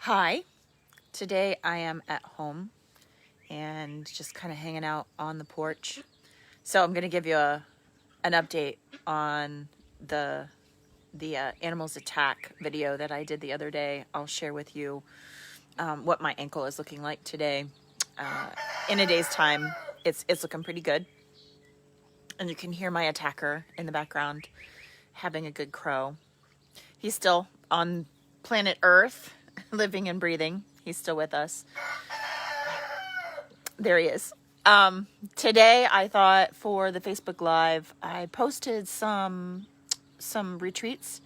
Hi, today I am at home and just kind of hanging out on the porch. So I'm going to give you an update on the animals attack video that I did the other day. I'll share with you what my ankle is looking like today. In a day's time, it's looking pretty good, and you can hear my attacker in the background having a good crow. He's still on planet Earth, living and breathing. He's still with us. There he is. Today I thought for the Facebook Live, I posted some retreats,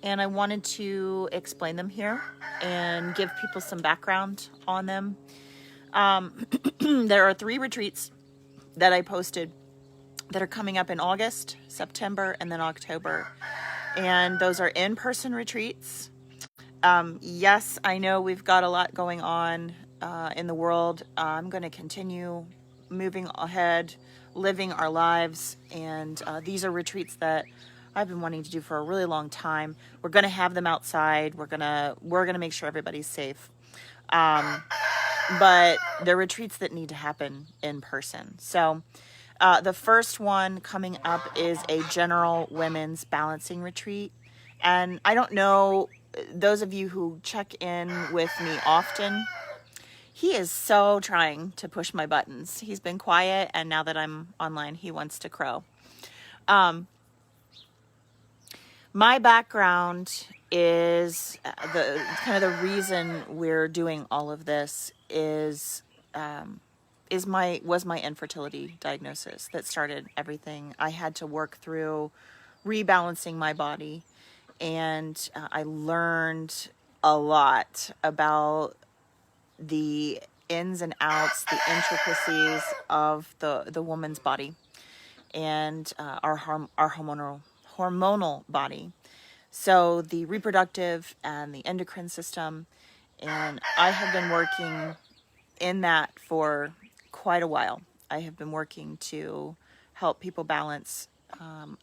and I wanted to explain them here and give people some background on them. There are 3 retreats that I posted that are coming up in August, September, and then October. And those are in-person retreats. Yes, I know we've got a lot going on in the world. I'm going to continue moving ahead, living our lives, and these are retreats that I've been wanting to do for a really long time. We're going to have them outside. We're gonna make sure everybody's safe. But they're retreats that need to happen in person. So the first one coming up is a general women's balancing retreat. And I don't know, those of you who check in with me often, he is so trying to push my buttons. He's been quiet, and now that I'm online, he wants to crow. My background is the reason we're doing all of this was my infertility diagnosis that started everything. I had to work through rebalancing my body, and I learned a lot about the ins and outs, the intricacies of the woman's body and our hormonal body. So the reproductive and the endocrine system, and I have been working in that for quite a while. I have been working to help people balance.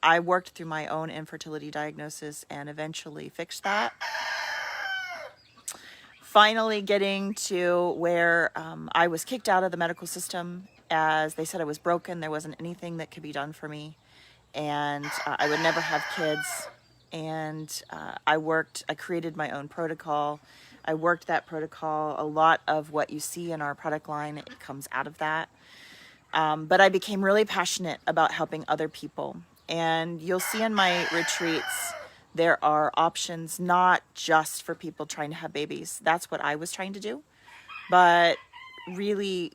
I worked through my own infertility diagnosis and eventually fixed that. Finally getting to where I was kicked out of the medical system as they said I was broken. There wasn't anything that could be done for me, and I would never have kids. And I created my own protocol. I worked that protocol. A lot of what you see in our product line, it comes out of that. But I became really passionate about helping other people. And you'll see in my retreats, there are options not just for people trying to have babies. That's what I was trying to do. But really,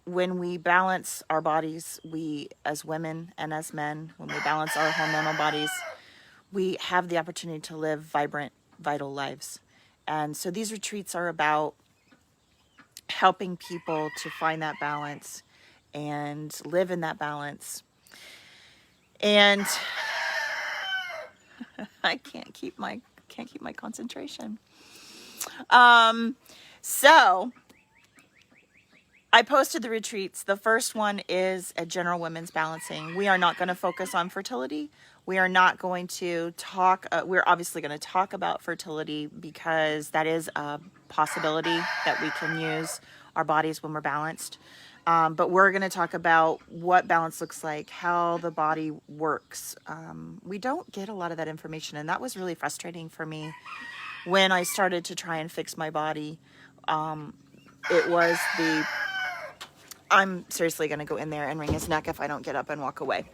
when we balance our bodies, we as women and as men, when we balance our hormonal bodies, we have the opportunity to live vibrant, vital lives. And so these retreats are about helping people to find that balance and live in that balance. And I can't keep my concentration. So I posted the retreats. The first one is a general women's balancing. We are not going to focus on fertility. We are not going to talk, we're obviously going to talk about fertility because that is a possibility that we can use our bodies when we're balanced. But we're going to talk about what balance looks like, how the body works. We don't get a lot of that information, and that was really frustrating for me when I started to try and fix my body. I'm seriously going to go in there and wring his neck if I don't get up and walk away.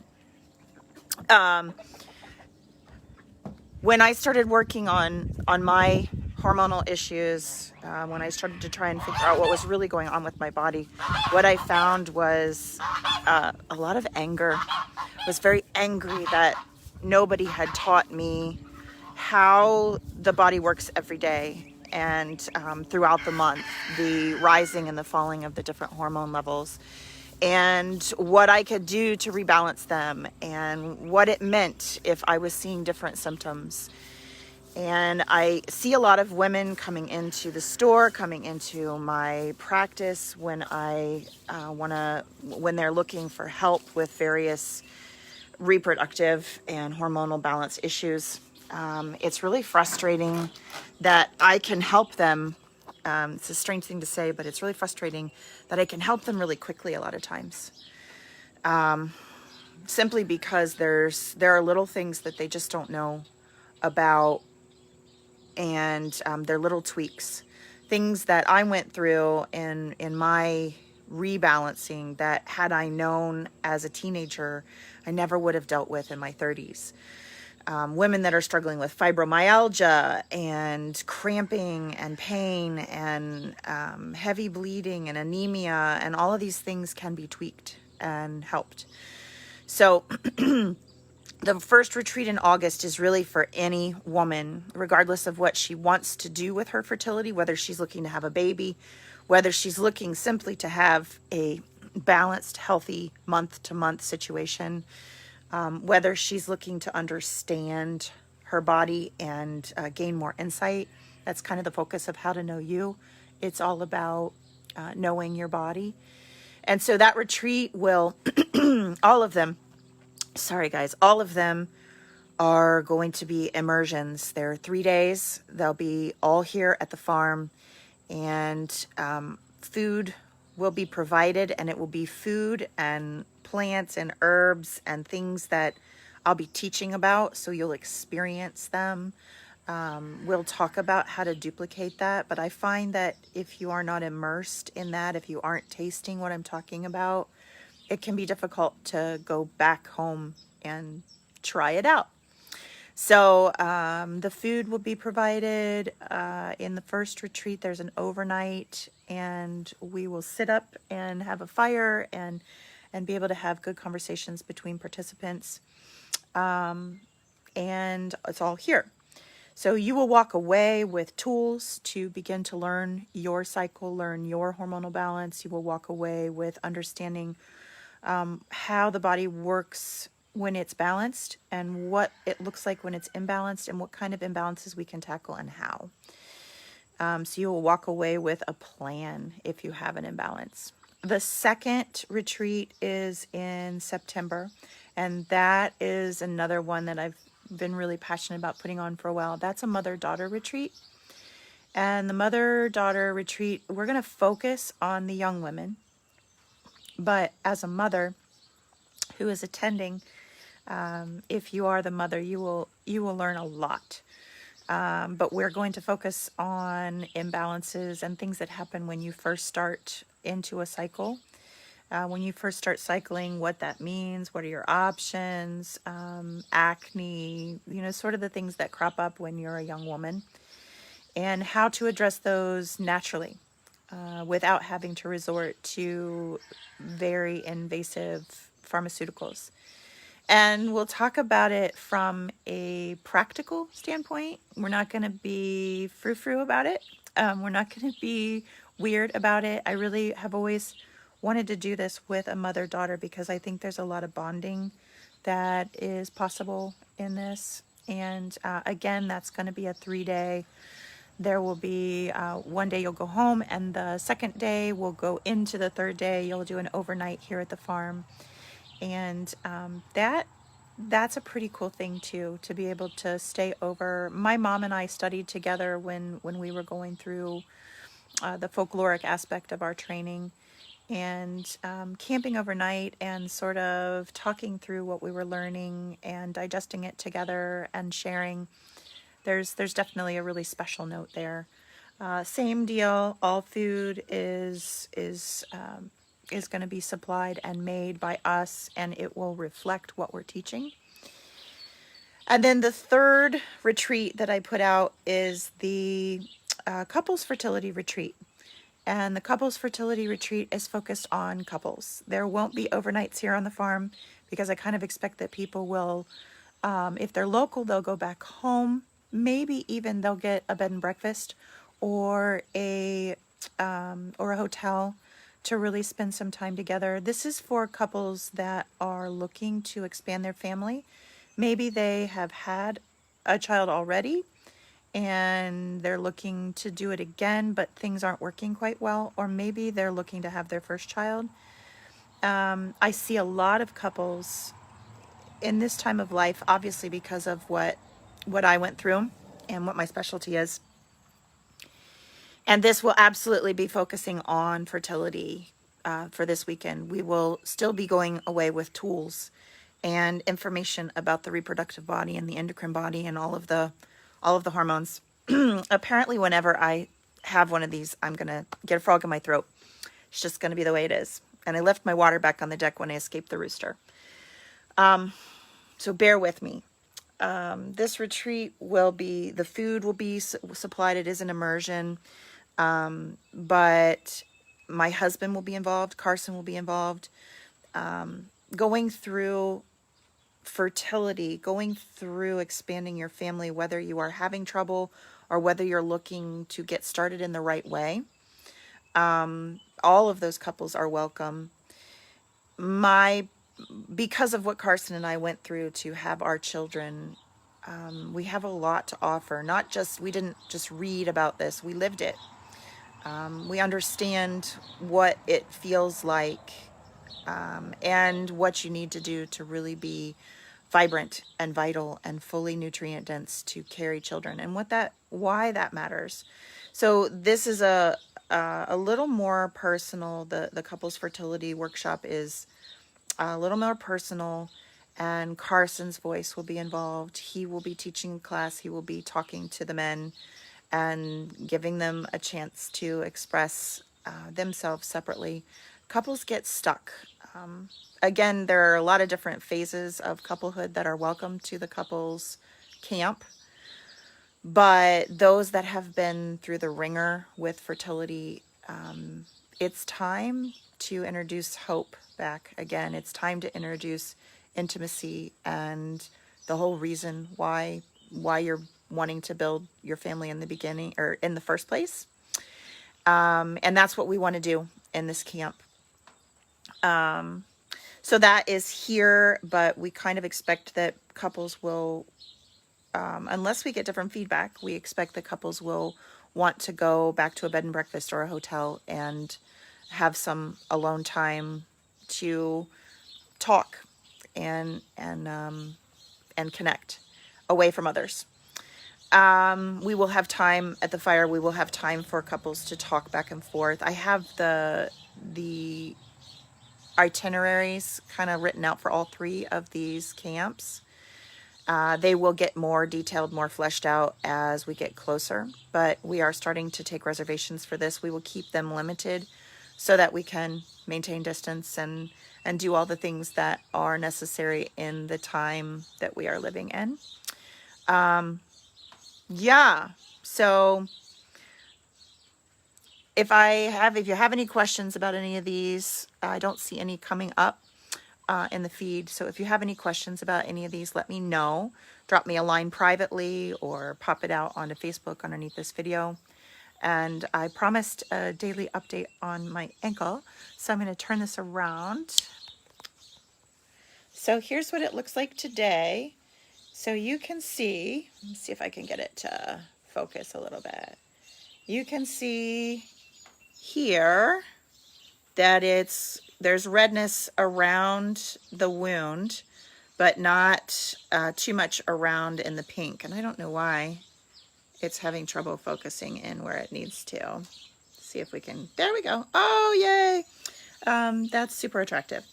When I started working on my hormonal issues, when I started to try and figure out what was really going on with my body, what I found was a lot of anger. I was very angry that nobody had taught me how the body works every day and throughout the month, the rising and the falling of the different hormone levels, and what I could do to rebalance them, and what it meant if I was seeing different symptoms. And I see a lot of women coming into the store, coming into my practice when when they're looking for help with various reproductive and hormonal balance issues. It's really frustrating that I can help them It's a strange thing to say, but it's really frustrating that I can help them really quickly a lot of times. Simply because there are little things that they just don't know about, and they're little tweaks, things that I went through in my rebalancing that had I known as a teenager, I never would have dealt with in my 30s. Women that are struggling with fibromyalgia and cramping and pain and heavy bleeding and anemia, and all of these things can be tweaked and helped. So the first retreat in August is really for any woman, regardless of what she wants to do with her fertility, whether she's looking to have a baby, whether she's looking simply to have a balanced, healthy month-to-month situation, whether she's looking to understand her body and gain more insight. That's kind of the focus of How to Know You. It's all about knowing your body. And so that retreat will, all of them are going to be immersions. They're 3 days. They'll be all here at the farm, and food will be provided, and it will be food and plants and herbs and things that I'll be teaching about, so you'll experience them. We'll talk about how to duplicate that, but I find that if you are not immersed in that, if you aren't tasting what I'm talking about, it can be difficult to go back home and try it out. So the food will be provided in the first retreat. There's an overnight, and we will sit up and have a fire and be able to have good conversations between participants. And it's all here. So you will walk away with tools to begin to learn your cycle, learn your hormonal balance. You will walk away with understanding how the body works when it's balanced, and what it looks like when it's imbalanced, and what kind of imbalances we can tackle and how. So you will walk away with a plan if you have an imbalance. The second retreat is in September, and that is another one that I've been really passionate about putting on for a while. That's a mother-daughter retreat. And the mother-daughter retreat, we're going to focus on the young women. But as a mother who is attending, if you are the mother, you will learn a lot. But we're going to focus on imbalances and things that happen when you first start into a cycle. When you first start cycling, what that means, what are your options, acne, sort of the things that crop up when you're a young woman, and how to address those naturally without having to resort to very invasive pharmaceuticals. And we'll talk about it from a practical standpoint. We're not going to be frou-frou about it. We're not going to be weird about it. I really have always wanted to do this with a mother-daughter because I think there's a lot of bonding that is possible in this. And again, that's going to be a 3-day. There will be one day you'll go home, and the second day we'll go into the third day. You'll do an overnight here at the farm. And that's a pretty cool thing too, to be able to stay over. My mom and I studied together when we were going through the folkloric aspect of our training, and camping overnight and sort of talking through what we were learning and digesting it together and sharing. There's definitely a really special note there. Same deal. All food is going to be supplied and made by us, and it will reflect what we're teaching. And then the third retreat that I put out is the couples fertility retreat. And the couples fertility retreat is focused on couples. There won't be overnights here on the farm because I kind of expect that people will, if they're local, they'll go back home. Maybe even they'll get a bed and breakfast or a hotel to really spend some time together. This is for couples that are looking to expand their family. Maybe they have had a child already and they're looking to do it again, but things aren't working quite well. Or maybe they're looking to have their first child. I see a lot of couples in this time of life, obviously because of what I went through and what my specialty is And this will absolutely be focusing on fertility for this weekend. We will still be going away with tools and information about the reproductive body and the endocrine body and all of the hormones. Apparently, whenever I have one of these, I'm gonna get a frog in my throat. It's just gonna be the way it is. And I left my water back on the deck when I escaped the rooster. So bear with me. This retreat will be, the food will be supplied. It is an immersion. But my husband will be involved. Carson will be involved. Going through fertility, going through expanding your family, whether you are having trouble or whether you're looking to get started in the right way. All of those couples are welcome. Because of what Carson and I went through to have our children, we have a lot to offer. We didn't just read about this, we lived it. We understand what it feels like, and what you need to do to really be vibrant and vital and fully nutrient dense to carry children, and why that matters. So this is a little more personal. The couples fertility workshop is a little more personal, and Carson's voice will be involved. He will be teaching class. He will be talking to the men and giving them a chance to express themselves separately. Couples get stuck. Again, there are a lot of different phases of couplehood that are welcome to the couples camp. But those that have been through the ringer with fertility, it's time to introduce hope back again. It's time to introduce intimacy and the whole reason why you're wanting to build your family in the beginning or in the first place. And that's what we want to do in this camp. So that is here, but we kind of expect that couples will, unless we get different feedback, we expect that couples will want to go back to a bed and breakfast or a hotel and have some alone time to talk and connect away from others. We will have time at the fire. We will have time for couples to talk back and forth. I have the itineraries kind of written out for all 3 of these camps. They will get more detailed, more fleshed out as we get closer, but we are starting to take reservations for this. We will keep them limited so that we can maintain distance and do all the things that are necessary in the time that we are living in. Yeah, so if you have any questions about any of these, I don't see any coming up in the feed. So if you have any questions about any of these, let me know. Drop me a line privately or pop it out onto Facebook underneath this video. And I promised a daily update on my ankle, so I'm going to turn this around. So here's what it looks like today. So you can see, let me see if I can get it to focus a little bit. You can see here that there's redness around the wound, but not too much around in the pink. And I don't know why it's having trouble focusing in where it needs to. See if we can, there we go. Oh, yay. That's super attractive.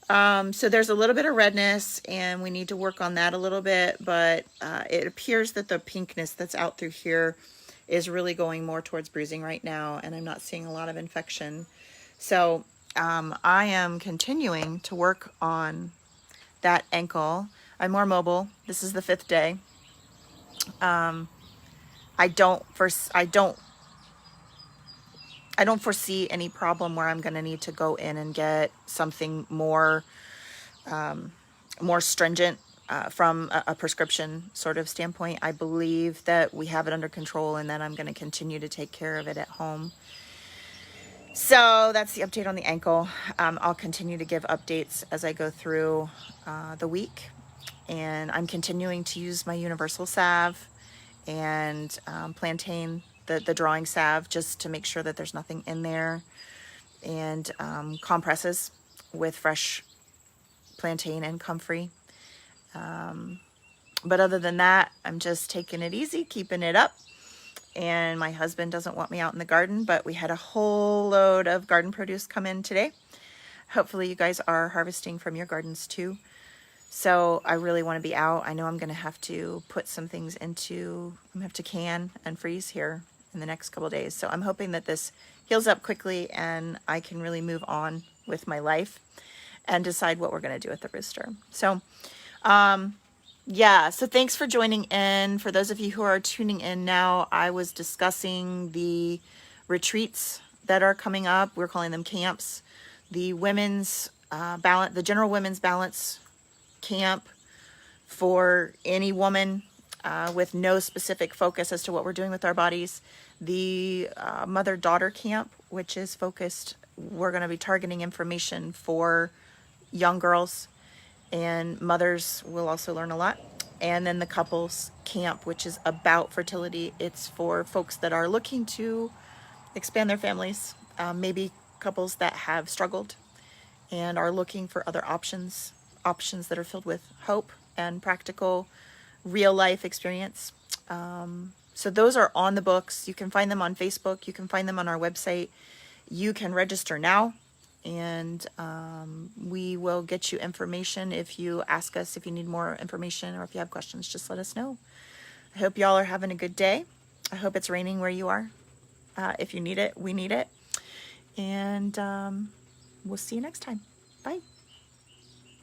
So there's a little bit of redness and we need to work on that a little bit, but it appears that the pinkness that's out through here is really going more towards bruising right now, and I'm not seeing a lot of infection. So I am continuing to work on that ankle. I'm more mobile. This is the 5th day. I don't foresee any problem where I'm going to need to go in and get something more stringent from a prescription sort of standpoint. I believe that we have it under control and that I'm going to continue to take care of it at home. So that's the update on the ankle. I'll continue to give updates as I go through the week. And I'm continuing to use my universal salve and plantain, the drawing salve, just to make sure that there's nothing in there. And compresses with fresh plantain and comfrey. But other than that, I'm just taking it easy, keeping it up. and my husband doesn't want me out in the garden, but we had a whole load of garden produce come in today. Hopefully you guys are harvesting from your gardens too. So I really want to be out. I know I'm going to have to put some things into, I'm going to have to can and freeze here in the next couple of days. So I'm hoping that this heals up quickly and I can really move on with my life and decide what we're going to do with the rooster. So, yeah, so thanks for joining in. For those of you who are tuning in now, I was discussing the retreats that are coming up. We're calling them camps. The women's balance, the general women's balance camp for any woman with no specific focus as to what we're doing with our bodies. The mother-daughter camp, which is focused, we're going to be targeting information for young girls, and mothers will also learn a lot. And then the couples camp, which is about fertility. It's for folks that are looking to expand their families, maybe couples that have struggled and are looking for other options that are filled with hope and practical real life experience. So those are on the books. You can find them on Facebook. You can find them on our website. You can register now, and we will get you information. If you ask us if you need more information or if you have questions, just let us know. I hope y'all are having a good day. I hope it's raining where you are. If you need it, we need it. And we'll see you next time. Bye.